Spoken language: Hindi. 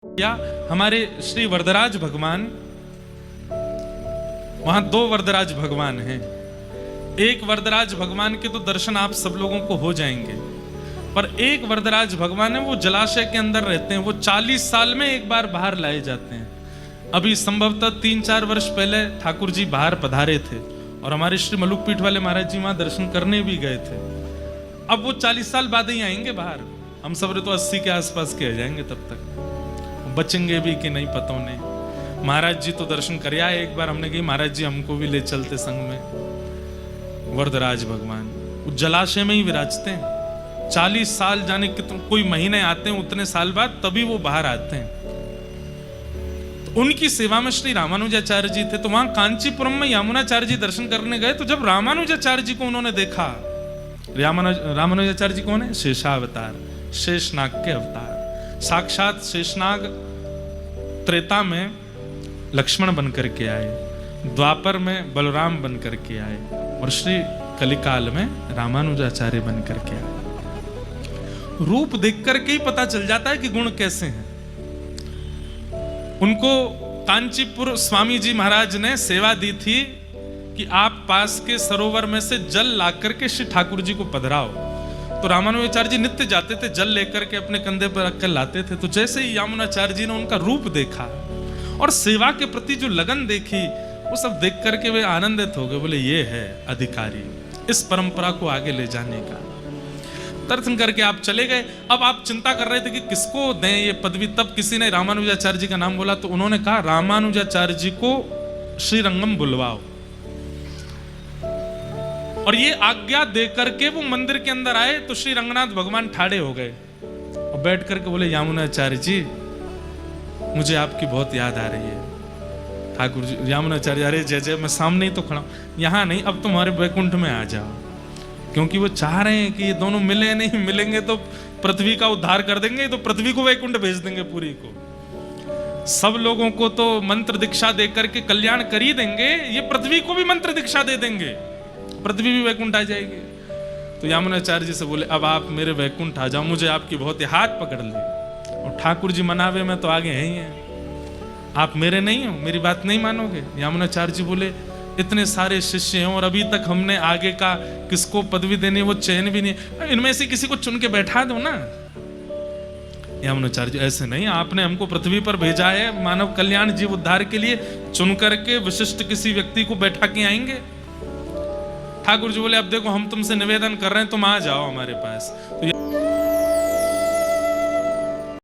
या हमारे श्री वरदराज भगवान, वहां दो वरदराज भगवान हैं। एक वरदराज भगवान के तो दर्शन आप सब लोगों को हो जाएंगे, पर एक वरदराज भगवान है वो जलाशय के अंदर रहते हैं। वो 40 साल में एक बार बाहर लाए जाते हैं। अभी संभवतः 3-4 वर्ष पहले ठाकुर जी बाहर पधारे थे और हमारे श्री मलुकपीठ वाले महाराज जी वहां दर्शन करने भी गए थे। अब वो 40 साल बाद ही आएंगे बाहर। हम सब तो 80 के आसपास के आ जाएंगे, तब तक बचेंगे भी कि नहीं पता नहीं। महाराज जी तो दर्शन कर आए एक बार। हमने कही महाराज जी हमको भी ले चलते संग में। वरदराज भगवान वो जलाशय में ही विराजते हैं। 40 साल जाने कितने कोई महीने आते हैं, उतने साल बाद तभी वो बाहर आते हैं। तो उनकी सेवा में श्री रामानुजाचार्य जी थे। तो वहां कांचीपुरम में यमुनाचार्य जी दर्शन करने गए। तो जब रामानुजाचार्य जी को उन्होंने देखा, रामानुजाचार्य जी कौन है? शेषावतार, शेषनाग के अवतार। साक्षात शेषनाग त्रेता में लक्ष्मण बन करके आए, द्वापर में बलराम बन करके आए और श्री कलिकाल में रामानुजाचार्य बन करके आए। रूप देख करके ही पता चल जाता है कि गुण कैसे हैं। उनको कांचीपुर स्वामी जी महाराज ने सेवा दी थी कि आप पास के सरोवर में से जल ला करके श्री ठाकुर जी को पधराओ। तो रामानुजाचार्य जी नित्य जाते थे, जल लेकर के अपने कंधे पर रखकर लाते थे। तो जैसे ही यमुनाचार्य जी ने उनका रूप देखा और सेवा के प्रति जो लगन देखी, वो सब देख करके वे आनंदित हो गए। बोले ये है अधिकारी इस परंपरा को आगे ले जाने का। दर्शन करके आप चले गए। अब आप चिंता कर रहे थे कि किसको दें ये पदवी। तब किसी ने रामानुजाचार्य जी का नाम बोला तो उन्होंने कहा रामानुजाचार्य जी को श्रीरंगम बुलवाओ। और ये आज्ञा दे करके वो मंदिर के अंदर आए तो श्री रंगनाथ भगवान ठाड़े हो गए और बैठ करके बोले यमुनाचार्य जी मुझे आपकी बहुत याद आ रही है। ठाकुर जी यमुनाचार्य अरे जय जय, मैं सामने ही तो खड़ा हूं, यहां नहीं, अब तुम्हारे वैकुंठ में आ जाओ। क्योंकि वो चाह रहे हैं कि ये दोनों मिले नहीं, मिलेंगे तो पृथ्वी का उद्धार कर देंगे, तो पृथ्वी को वैकुंठ भेज देंगे पूरी को। सब लोगों को तो मंत्र दीक्षा दे करके कल्याण कर ही देंगे, ये पृथ्वी को भी मंत्र दीक्षा दे देंगे, पृथ्वी भी वैकुंठ आ जाएगी। तो यमुनाचार्य जी से बोले अब आप मेरे वैकुंठ आ जाओ, मुझे आपकी बहुत हाथ पकड़ ली। और ठाकुर जी मनावे में तो आगे हैं ही हैं, आप मेरे नहीं हो, मेरी बात नहीं मानोगे। यमुनाचार्य जी बोले इतने सारे शिष्य हैं और अभी तक हमने आगे का किसको पदवी देनी वो चयन भी नहीं, इनमें से किसी को चुन के बैठा दो ना। यमुनाचार्य जी ऐसे नहीं, आपने हमको पृथ्वी पर भेजा है मानव कल्याण जीव उद्धार के लिए, चुन करके विशिष्ट किसी व्यक्ति को बैठा के आएंगे। ठाकुर जी बोले अब देखो हम तुमसे निवेदन कर रहे हैं, तुम आ जाओ हमारे पास। तो